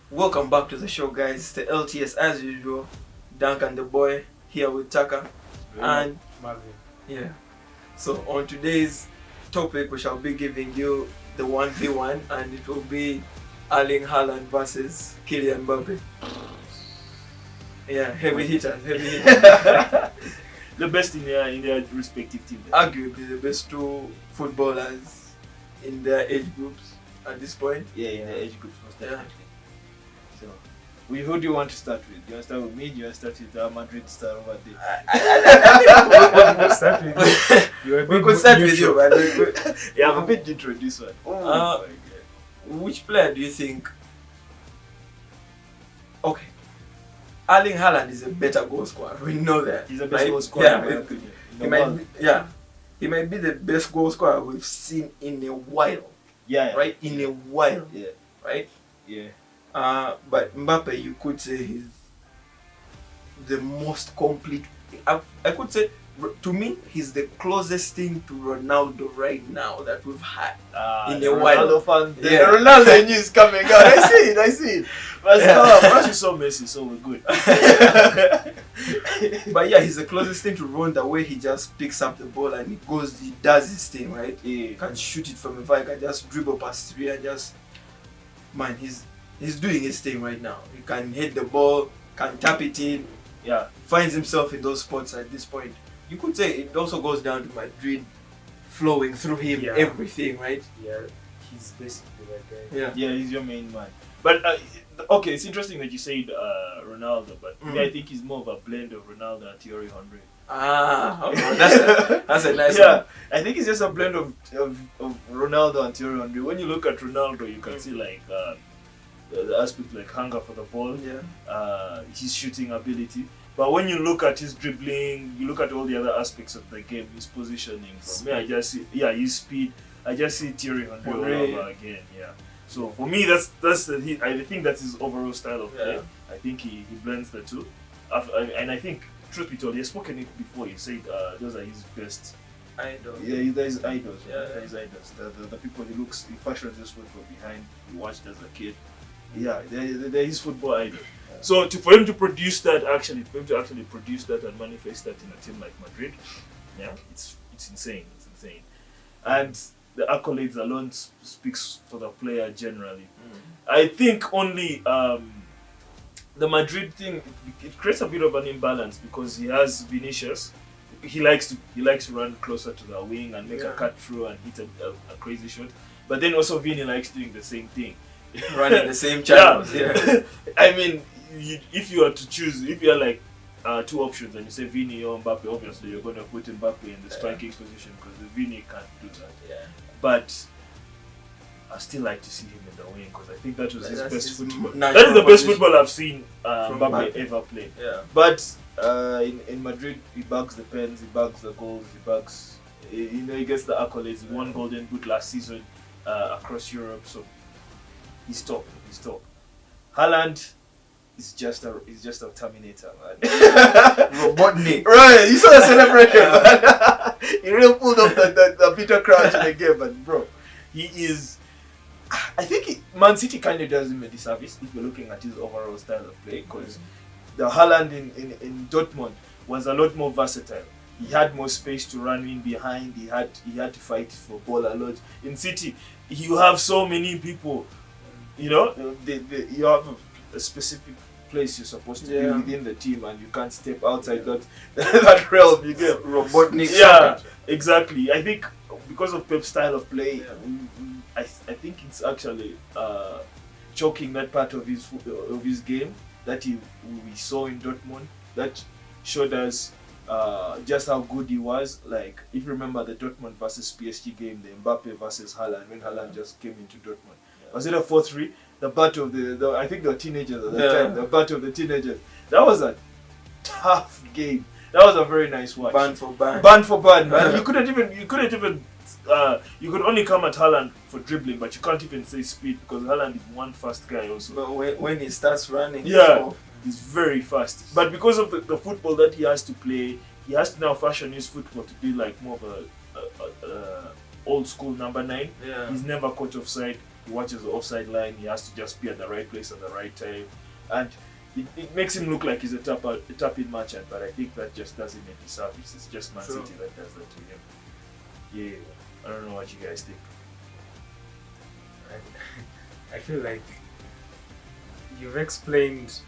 Welcome back to the show, guys. It's the LTS as usual. Duncan the boy here with Taka. And Marvin. yeah. So on today's topic, we shall be giving you the 1v1, and it will be Erling Haaland versus Kylian Mbappé. Yeah, heavy hitters. The best in their respective team. Arguably the best two footballers in their age groups at this point. Yeah, in the age groups most definitely. So, who do you want to start with? Do you want to start with me? Do you want to start with the Madrid star over there? We could start with you, man. Yeah, I'm a bit neutral this one. Oh my God. Which player do you think? Okay, Erling Haaland is a better goal scorer. We know that. He's a better goal scorer. He might be the best goal scorer we've seen in a while. Yeah. Right? In a while. Yeah. Right? Yeah. But Mbappé, you could say he's the most complete. I could say, to me, he's the closest thing to Ronaldo right now that we've had in a while. Ronaldo fan. The Ronaldo news is coming out. I see it. But once you saw Messi, so we're good. But yeah, he's the closest thing to Ron, the way he just picks up the ball and he does his thing, right? Yeah. He can shoot it from afar, he can just dribble past three and just, man, he's doing his thing right now. He can hit the ball, can tap it in, finds himself in those spots at this point. You could say it also goes down to Madrid flowing through him, everything, right? Yeah, he's basically that guy. Yeah, he's your main man. But okay, it's interesting that you said Ronaldo, but me, I think he's more of a blend of Ronaldo and Thierry Henry. Okay. That's a nice one. one. I think it's just a blend of Ronaldo and Thierry Henry. When you look at Ronaldo, you can see like the aspect like hunger for the ball, his shooting ability. But when you look at his dribbling, you look at all the other aspects of the game, his positioning. For me, I just see, his speed. I just see Thierry Henry all over again. Yeah. So for me, I think that's his overall style of play. I think he blends the two, and I think, truth be told, he has spoken it before. He said those are his best idols. Yeah, there's idols. There's idols. The people he fashions his football behind. He watched as a kid. Yeah, they're his football idol. So for him to produce that, produce that and manifest that in a team like Madrid, it's insane. It's insane, and the accolades alone speaks for the player generally. I think only the Madrid thing, it creates a bit of an imbalance because he has Vinicius. He likes to run closer to the wing and make a cut through and hit a crazy shot. But then also Vini likes doing the same thing, running the same channels. I mean, if you are to choose, if you are like two options and you say Vini or Mbappé, obviously you're going to put Mbappé in the striking position because the Vini can't do that. But I still like to see him in the wing because I think that was his best football. That is the best football I've seen Mbappé ever play. But in Madrid, he bags the pens, he bags the goals, he gets the accolades. He won Golden Boot last season across Europe, so he's top. Haaland is just a Terminator, man. Robotnik. Right, you saw the celebration, man. He really pulled off the bitter crouch in the game, but bro, he is. I think Man City kind of does him a disservice if you're looking at his overall style of play, because the Haaland in Dortmund was a lot more versatile. He had more space to run in behind. He had to fight for ball a lot. In City, you have so many people. You know, you have a specific place you're supposed to be within the team, and you can't step outside that realm. You get Robotnik. Yeah, exactly. I think because of Pep's style of play, I think it's actually choking that part of his game that we saw in Dortmund. That showed us just how good he was. Like, if you remember the Dortmund versus PSG game, the Mbappé versus Haaland, when Haaland just came into Dortmund. Was it a 4-3? The battle of the I think they were teenagers at the time. The battle of the teenagers. That was a tough game. That was a very nice watch. Band for band, man. You could only come at Haaland for dribbling, but you can't even say speed because Haaland is one fast guy also. But when he starts running, he's very fast. But because of the football that he has to play, he has to now fashion his football to be like more of a old school number 9. He's never caught offside. he watches the offside line, he has to just be at the right place at the right time. And it makes him look like he's a tap-in merchant, but I think that just doesn't make his service. It's just Man City that does that to him. Yeah, I don't know what you guys think. I feel like you've explained,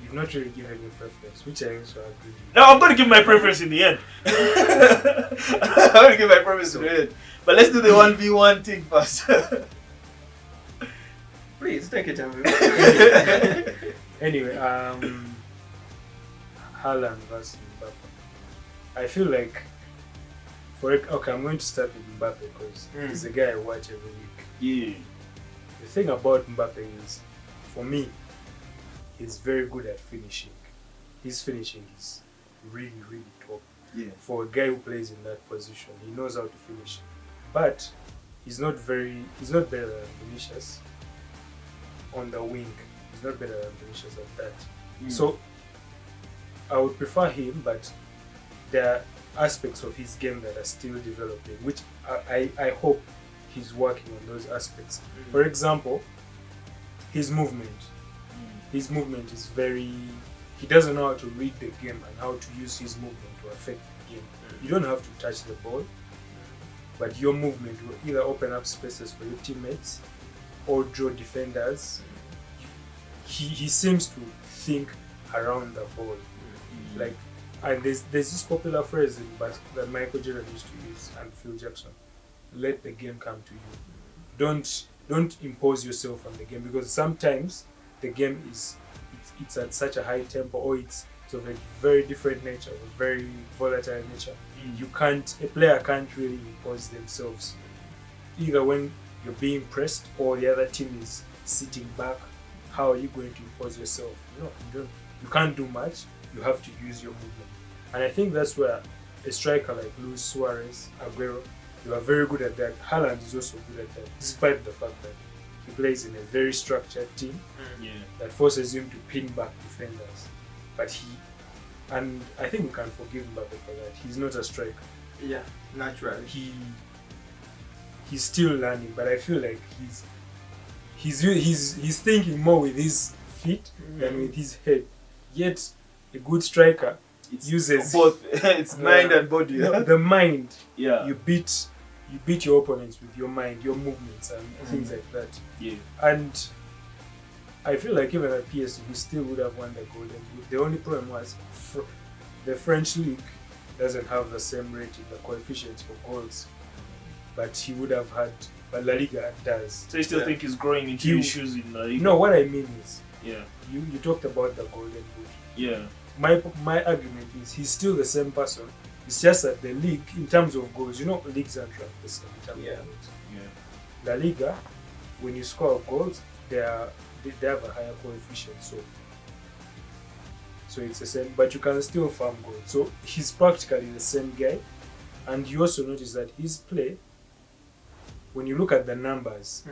you've not really given your preference, which I also agree with. No, I'm going to give my preference in the end. I'm going to give my preference in the end. But let's do the 1v1 thing first. Please, take it away. Anyway, Haaland versus Mbappé. I feel like, okay, I'm going to start with Mbappé because he's the guy I watch every week. Yeah. The thing about Mbappé is, for me, he's very good at finishing. His finishing is really, really top. Yeah. For a guy who plays in that position, he knows how to finish. But he's not better than Vinicius on the wing. He's not better than Vinicius at that. So I would prefer him, but there are aspects of his game that are still developing, which I hope he's working on those aspects. For example, his movement. His movement is he doesn't know how to read the game and how to use his movement to affect the game. You don't have to touch the ball, but your movement will either open up spaces for your teammates or draw defenders. He seems to think around the ball. Like, and there's this popular phrase that Michael Jordan used to use and Phil Jackson: let the game come to you. Don't impose yourself on the game, because sometimes the game it's at such a high tempo, or it's of a very different nature, a very volatile nature. A player can't really impose themselves, either when you're being pressed or the other team is sitting back. How are you going to impose yourself? You can't do much. You have to use your movement. And I think that's where a striker like Luis Suarez, Aguero, they are very good at that. Haaland is also good at that, despite the fact that he plays in a very structured team that forces him to pin back defenders. But and I think we can forgive Mbappé for that. He's not a striker. Yeah, naturally. He's still learning, but I feel like he's thinking more with his feet than with his head. Yet a good striker uses both. It's mind and body. The mind. Yeah. You beat your opponents with your mind, your movements, and things like that. Yeah. And I feel like even at PSG, he still would have won the Golden Boot. The only problem was the French league doesn't have the same rating, the coefficients for goals, but he would have had. But La Liga does. So you still think he's growing into his shoes in La Liga? No, what I mean is, you talked about the Golden Boot. Yeah. My argument is he's still the same person. It's just that the league, in terms of goals, leagues are ranked the same in terms of goals. La Liga, when you score goals, they have a higher coefficient, so it's the same, but you can still farm goals. So he's practically the same guy, and you also notice that his play, when you look at the numbers,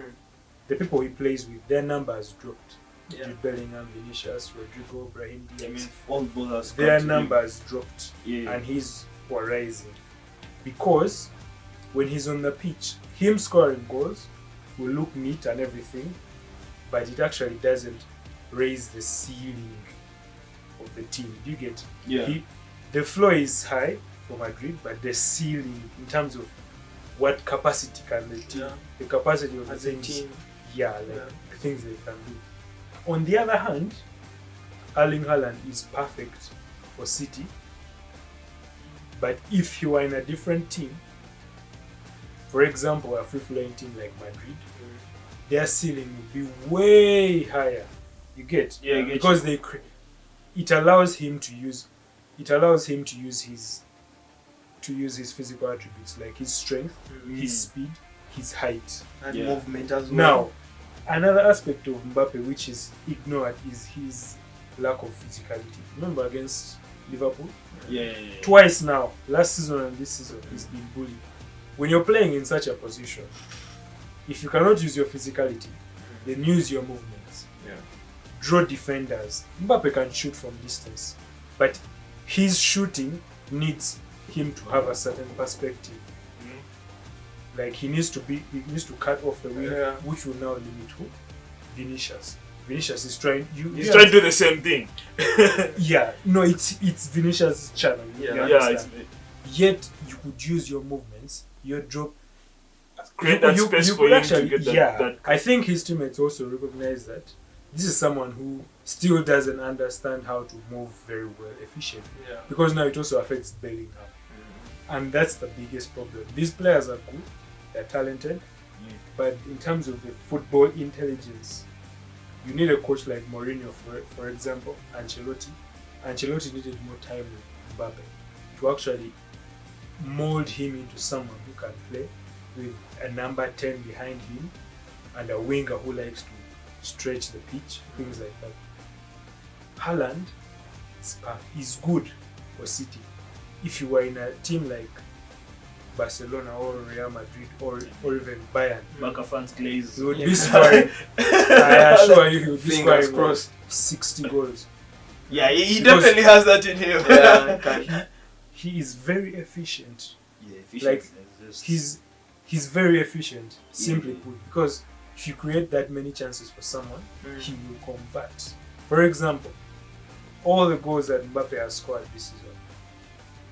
the people he plays with, their numbers dropped. Jude Bellingham, Vinicius, Rodrigo, Brahim Diaz. All ballers. Their numbers dropped, Yeah. and his were rising, because when he's on the pitch, him scoring goals will look neat and everything, but it actually doesn't raise the ceiling of the team. You get? Yeah. The floor is high for Madrid, but the ceiling in terms of what capacity can the team, the capacity of the team, the things they can do. On the other hand, Erling Haaland is perfect for City, but if he were in a different team, for example, a free-flowing team like Madrid, their ceiling would be way higher. You get? Yeah, because it allows him to use his physical attributes, like his strength, his speed, his height, and movement as well. Now, another aspect of Mbappé which is ignored is his lack of physicality. Remember against Liverpool? Twice now, last season and this season, he's been bullied. When you're playing in such a position, if you cannot use your physicality, then use your movements. Draw defenders. Mbappé can shoot from distance, but his shooting needs him to have a certain perspective. Like he needs to cut off the wing, Yeah. which will now limit who? Vinicius. Vinicius is trying. He's trying to do the same thing. Yeah, no, it's Vinicius' channel. You Yeah, understand? Yet you could use your movements, your drop. Create that space for him to get that. That I think his teammates also recognize that this is someone who still doesn't understand how to move very well efficiently. Yeah. Because now it also affects Bellingham. And that's the biggest problem. These players are good, they're talented, but in terms of the football intelligence, you need a coach like Mourinho, for example, Ancelotti. Ancelotti needed more time with Mbappe to actually mold him into someone who can play with a number 10 behind him and a winger who likes to stretch the pitch, things like that. Haaland is good for City. If you were in a team like Barcelona or Real Madrid or even Bayern, Barca fans glaze. he would be scoring. I assure you, he would be Fingers scoring crossed. 60 goals. Yeah, he Because- definitely has that in him. Yeah, He is very efficient. Yeah, efficient. Like, Just- He's very efficient, simply put, because if you create that many chances for someone, he will convert. For example, all the goals that Mbappe has scored this season,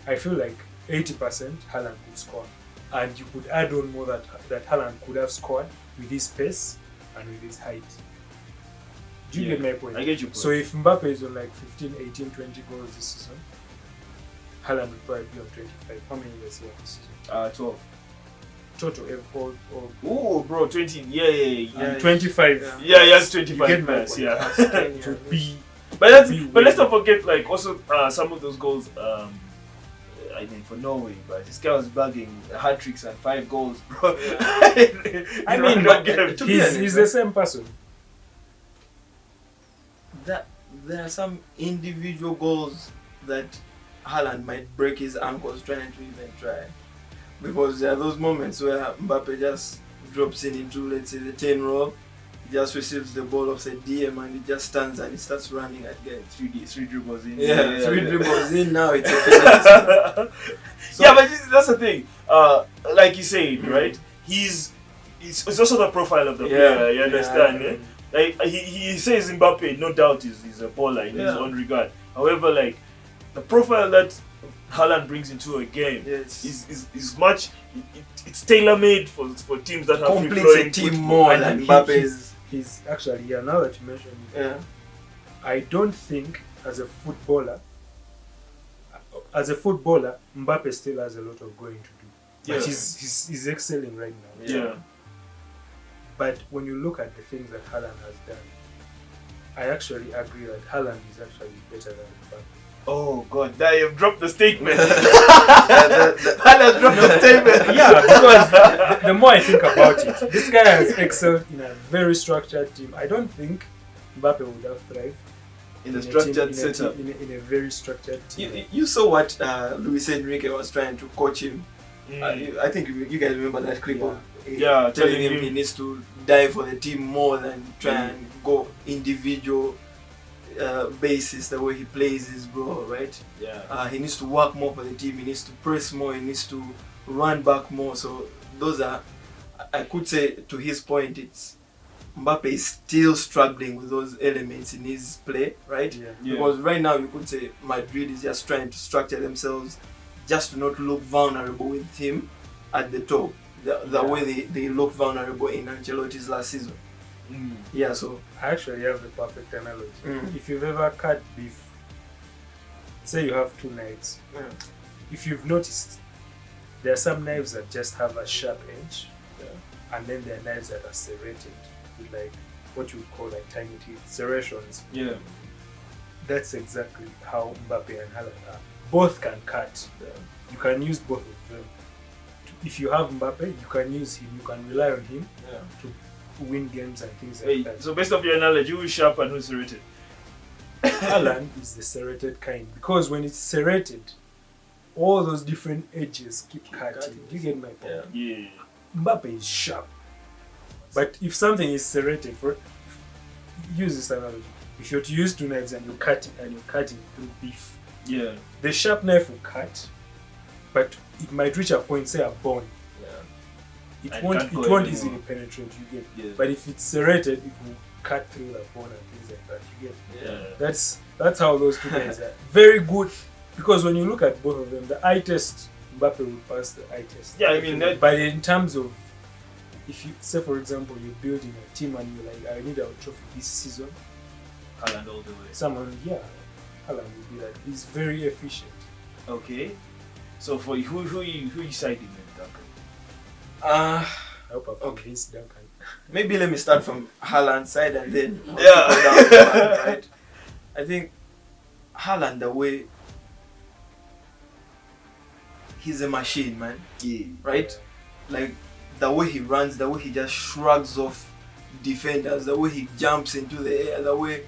I feel like 80% Haaland could score. And you could add on more that Haaland could have scored with his pace and with his height. Do you get my point? I get your point. So if Mbappe is on like 15, 18, 20 goals this season, Haaland would probably be on 25. How many years he have this season? 12. Total or Oh, bro, 20. Yeah. 25. Yeah, yes, You 25 get my minutes, point. yeah. To be But let's not forget, like, also some of those goals. I mean, for Norway, but this guy was bagging hat tricks and 5 goals, bro. I mean, but to be honest, he's the same person. that there are some individual goals that Haaland might break his ankles trying to even try, because there are those moments where Mbappe just drops in into, let's say, the 10 row, he just receives the ball off the DM and he just stands and he starts running again. 3 dribbles in. Three dribbles in, now it's a finish. So, Yeah, but that's the thing. Like you said, right? It's also the profile of the player. You understand? Yeah. Eh? Like he says Mbappe, no doubt, is a baller in his own regard. However, like the profile that Haaland brings into a game is much. It's tailor made for teams that have completes free-flowing a team football. more And than he- Mbappe's. He's actually, now that you mention it, Yeah. I don't think as a footballer, Mbappe still has a lot of going to do. But Yeah. he's excelling right now. Yeah. But when you look at the things that Haaland has done, I actually agree that Haaland is actually better than Mbappe. Oh God, there you've dropped the statement. Haaland dropped the statement. Yeah, because the more I think about it, this guy has excelled in a very structured team. I don't think Mbappe would have thrived In a team- structured in a setup. team- in a very structured team. You saw what Luis Enrique was trying to coach him. Mm. I think you guys remember that clip of Yeah, telling him he needs to die for the team more than try and go individual basis the way he plays his bro, right? Yeah. He needs to work more for the team, he needs to press more, he needs to run back more. So those are, I could say, to his point, it's Mbappe is still struggling with those elements in his play, right? Yeah. Because right now you could say Madrid is just trying to structure themselves just to not look vulnerable with him at the top. The way they look vulnerable in Ancelotti's last season. Mm. Yeah, so I actually have the perfect analogy. Mm. If you've ever cut beef, say you have 2 knives. yeah. If you've noticed, there are some knives that just have a sharp edge, and then there are knives that are serrated with like what you would call like tiny teeth, serrations. Yeah. That's exactly how Mbappe and Haaland are. Both can cut. You can use both of them. If you have Mbappe, you can use him. You can rely on him to win games and things like Wait, that. so based off your analogy, who's sharp and who's serrated? Haaland is the serrated kind, because when it's serrated, all those different edges keep cutting. Do you get my point? Yeah. Mbappe is sharp, but if something is serrated, use this analogy. If you're to use 2 knives and you're cutting through beef, Yeah. the sharp knife will cut, but it might reach a point, say a bone, it And won't can't go easily anymore. penetrate. You get, Yeah. but if it's serrated, it will cut through the bone and things like that. You get. Yeah. That's how those two guys are. Very good, because when you look at both of them, the eye test, Mbappe will pass the eye test. Yeah, I mean that. But in terms of, if you say for example you're building a team and you're like, I need a trophy this season, Haaland all the way. Haaland will be that. He's very efficient. Okay. So for you, who you siding with, Duncan? Uh, I hope I've convinced Duncan. maybe let me start from Haaland's side and then Yeah. go down to Haaland, right? I think Haaland, the way he's a machine, man. Yeah. Right? Like the way he runs, the way he just shrugs off defenders, the way he jumps into the air, the way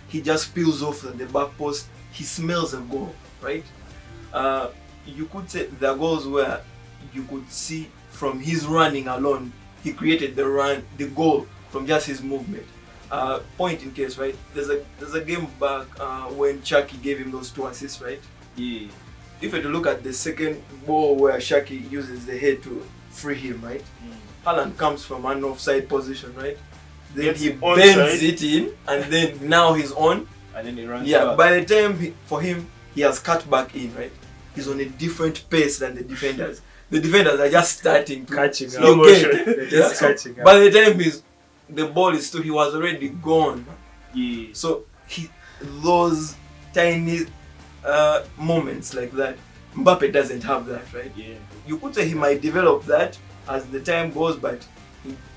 he just peels off the back post. He smells a goal, right? You could say the goals where you could see from his running alone, he created the goal from just his movement. Point in case, right? There's a game back when Chucky gave him those 2 assists, right? Yeah. If you look at the second ball where Chucky uses the head to free him, right? Haaland comes from an offside position, right? Then Gets he it onside. bends it in, and then now he's on. And then he runs. Yeah, back. by the time for him, he has cut back in, right? He's on a different pace than the defenders. The defenders are just starting to Catching you up. get- They're yeah, just so catching up. by the time the ball is still, he was already gone. Yeah. So those tiny moments like that, Mbappe doesn't have that, right? Yeah. You could say he might develop that as the time goes, but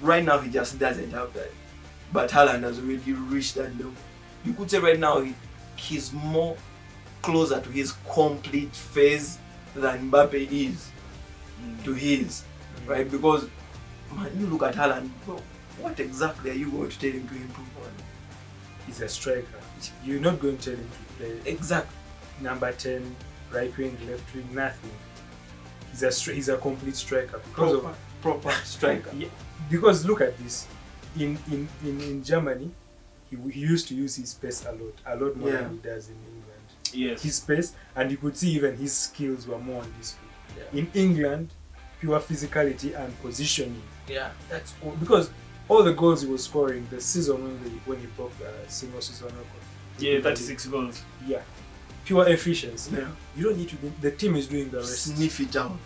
right now he just doesn't have that. But Haaland has already reached that level. You could say right now he's more closer to his complete phase than Mbappe is to his, right? Because man, you look at Haaland, bro, what exactly are you going to tell him to improve on? He's a striker. You're not going to tell him to play Exactly. number 10, right wing, left wing, nothing. He's a complete striker because Proper striker. yeah, because look at this. In Germany, he used to use his pace a lot more Yeah. than he does in England. Yes. His pace, and you could see even his skills were more on display. Yeah. In England, pure physicality and positioning. Yeah. That's all, because all the goals he was scoring the season when he broke the single season record. Yeah, 36 goals. Yeah, pure efficiency. Yeah. You don't need to. The team is doing the rest. Sniff it out.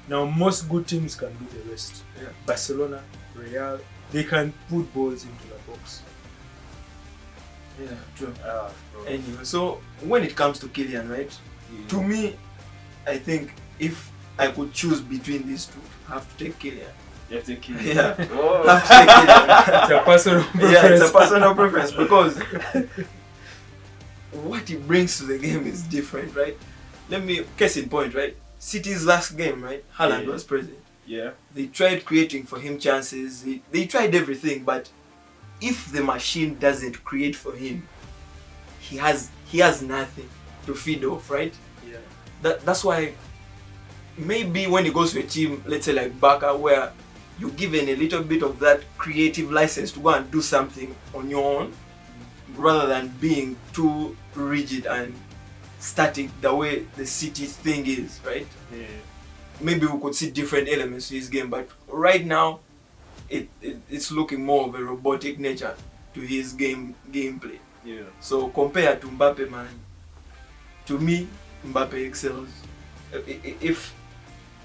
Now most good teams can do the rest. Yeah. Barcelona, Real, they can put balls into the box. Yeah, true. Bro. Anyway, so when it comes to Kylian, right? To me, I think if I could choose between these two, I have to take Kylian. You have to kill Yeah. Oh. I have to take Kylian. It's a personal preference. Yeah, it's a personal preference because what he brings to the game is different, right? Case in point, right? City's last game, right? Haaland Yeah. was present. Yeah. They tried creating for him chances. They tried everything, but if the machine doesn't create for him, he has nothing to feed off, right? Yeah. That's why maybe when he goes to a team, let's say like Barca, where you're given a little bit of that creative license to go and do something on your own, rather than being too rigid and static the way the City thing is, right? Yeah. Maybe we could see different elements to his game, but right now it's looking more of a robotic nature to his gameplay. Yeah. So compared to Mbappe, man, to me Mbappe excels. If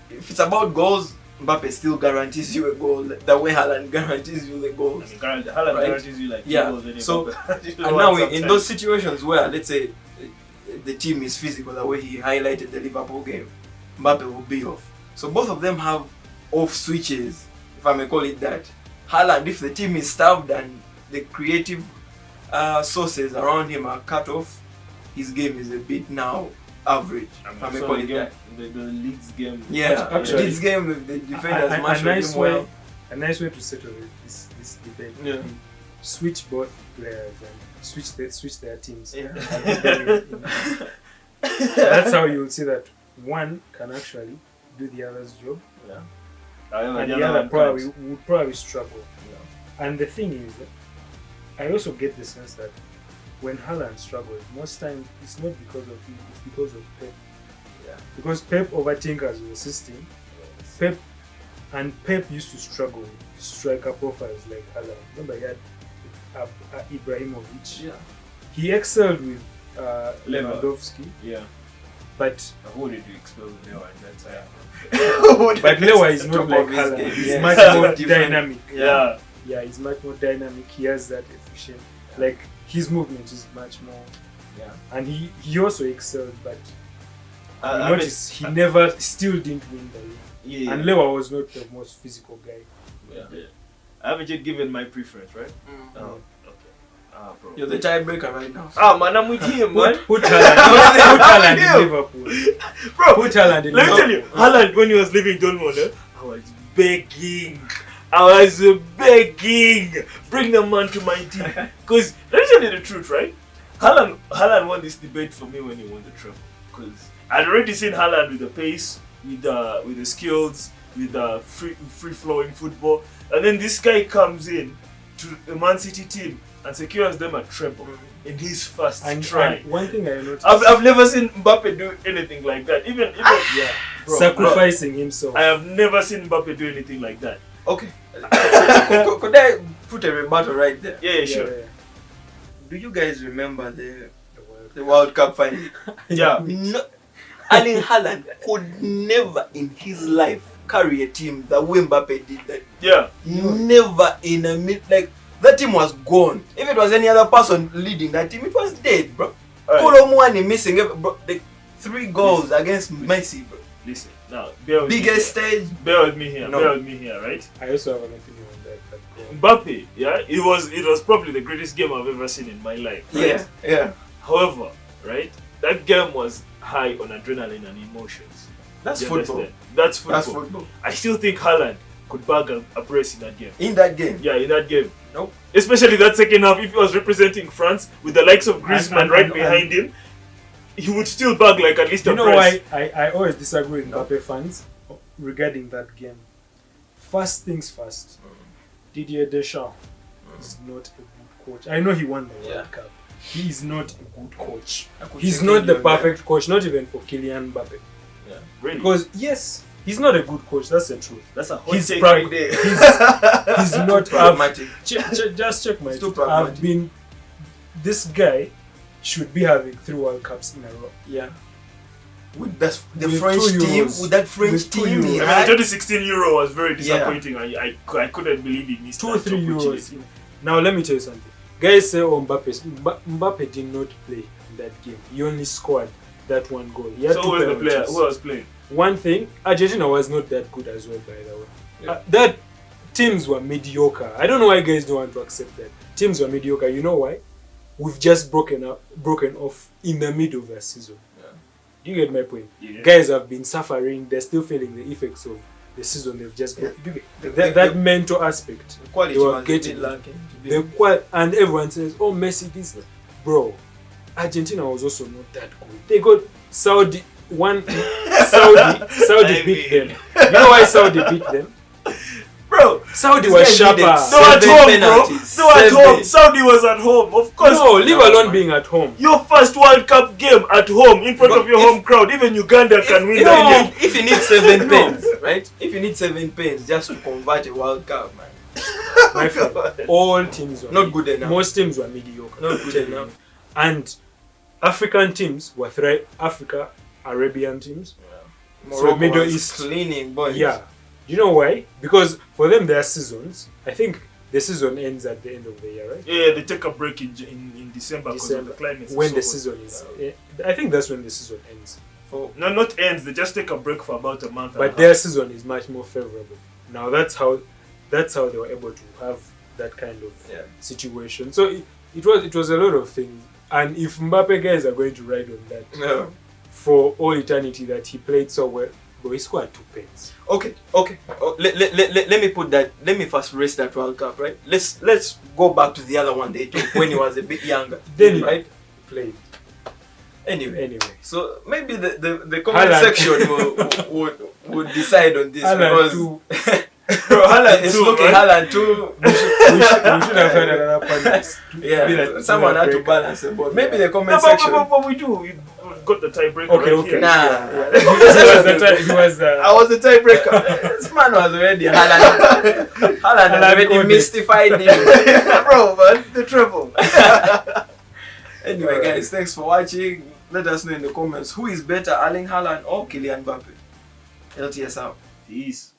it's about goals, Mbappe still guarantees you a goal the way Haaland guarantees you the goals. I mean, Haaland Right? guarantees you like Yeah. 2 goals anyway, So, but- And now in those situations where, let's say, the team is physical, the way he highlighted the Liverpool game, Mbappe will be off. So both of them have off switches, if I may call it that. Haaland, if the team is starved and the creative sources around him are cut off, his game is a bit now average, if I may call it that. The Leeds game. Yeah, Actually, this game, the defenders matched nice him well. a nice way to settle this debate. Yeah. Switch both players and switch their teams. Yeah. That's how you'll see that one can actually do the other's job, Yeah. and the other would probably struggle. And the thing is, I also get the sense that when Haaland struggles, most times it's not because of him, it's because of Pep. Yeah. Because Pep overthinkers the system. Pep And Pep used to struggle with striker profiles like Haaland. Remember, he had Ibrahimovic. Yeah. He excelled with Lewandowski. Yeah. But Who did you expel Lewa in that time? but Lewa is not Top like of his Haaland. game. He's Yeah. much more Different. dynamic. Yeah. Yeah, he's much more dynamic. He has that efficient. Like his movement is much more. Yeah. And he also excelled, but I mean, notice he never still didn't win the league. yeah. And Lewa was not the most physical guy. Yeah. I haven't yet given my preference, right? Mm. Oh, okay. Bro. You're the tiebreaker right now. Man, I'm with him, man. Put Haaland in Liverpool. Bro, Put Haaland in let me Liverpool. tell you, Haaland, when he was leaving Dortmund, I was begging. Bring the man to my team. Because, let me tell you the truth, right? Haaland won this debate for me when he won the treble. Because I'd already seen Haaland with the pace, with the skills, with the free-flowing football. And then this guy comes in to the Man City team and secures them a treble in his first try. And one thing I noticed, I've never seen Mbappé do anything like that. Even yeah, sacrificing himself. I have never seen Mbappé do anything like that. Okay. Could I put a rebuttal right there? Yeah, sure. Yeah. Do you guys remember the The World Cup final? Yeah. No, Erling Haaland could never in his life carry a team the way Mbappé did that. Yeah. Never in a minute. Like, that team was gone. If it was any other person leading that team, it was dead, bro. Kolomwani missing, bro. The 3 goals against Messi, bro. Listen, now, bear with Biggest me stage. Bear with me here. No. Bear with me here, right? I also have an opinion on that. Mbappé, yeah, it was probably the greatest game I've ever seen in my life. Right? Yeah. However, right, that game was high on adrenaline and emotions. That's You football. understand? That's football. That's football. I still think Haaland could bag a brace in that game. In that game. Yeah, in that game. Nope. Especially that second half, if he was representing France with the likes of Griezmann right behind him, he would still bag like at least a You know brace. why I always disagree with Mbappé fans regarding that game? First things first, Didier Deschamps is not a good coach. I know he won the World Cup. He is not a good coach. He's not the perfect coach, not even for Kylian Mbappé. Yeah, really? Because yes, he's not a good coach. That's the truth. That's a hot He's take prag- right there. He's not Pragmatic. just check my. Too pragmatic. I've been. This guy should be having 3 World Cups in a row. Yeah. With the With French 2 team, Euros. with that French With 2 team, Euros. he I mean, had- the 2016 Euro was very disappointing. I couldn't believe he missed 2 or that 3 opportunity. euros. Now let me tell you something. Guys say, oh, Mbappé did not play in that game. He only scored that 1 goal. He had So 2 who was the player? penalties. Who was playing? One thing, Argentina was not that good as well, by the way. Yeah. That teams were mediocre. I don't know why guys don't want to accept that. Teams were mediocre. You know why? We've just broken off in the middle of the season. Yeah. Do you get my point? Yeah. Guys have been suffering. They're still feeling the effects of the season they've just broken. Do you get that mental aspect. The quality They were was a getting bit lacking. and everyone says, oh, Messi this. Bro, Argentina was also not that good. They got Saudi beat them. You know why Saudi beat them? Bro, Saudi This was guy sharper. needed they were at 7 home, penalties. bro. They were at 7. home. Saudi was at home. Of course. No, leave No, alone man. being at home. Your first World Cup game at home in front But of your if- home crowd. Even Uganda can win If that you game. need- If you need 7 No. pens, right? If you need 7 pens just to convert a World Cup, man, My friend, all teams were not good enough. Most teams were mediocre. Not good enough. And African teams were Arabian teams. Morocco Middle was East. cleaning, boys. Yeah. You know why? Because for them, there are seasons. I think the season ends at the end of the year, right? Yeah, they take a break in December because of the climate. When so the hot. season is. I think that's when the season ends. For No, not ends. They just take a break for about a month. But their season is much more favorable. Now that's how they were able to have that kind of situation. So it was a lot of things. And if Mbappe guys are going to ride on that no. for all eternity that he played so well, but he scored 2 pens. Okay. Oh, let me put that. Let me first raise that World Cup, right? Let's go back to the other one they took when he was a bit younger. Then right? he played. Anyway, so maybe the comment Haaland. section would decide on this Haaland because too. Bro, Haaland is Too, looking right? Haaland too. We should have had another panelist. Yeah, someone had to balance the ball. Maybe the No, comment section. but we do. We've got the tiebreaker. Okay, right okay. here. Nah. He was the I was the tiebreaker. This man was already Haaland. Haaland had already coded. mystified him. Bro, man, the treble. Anyway, guys, thanks for watching. Let us know in the comments who is better, Erling Haaland or Kylian Mbappé. LTS out. Peace.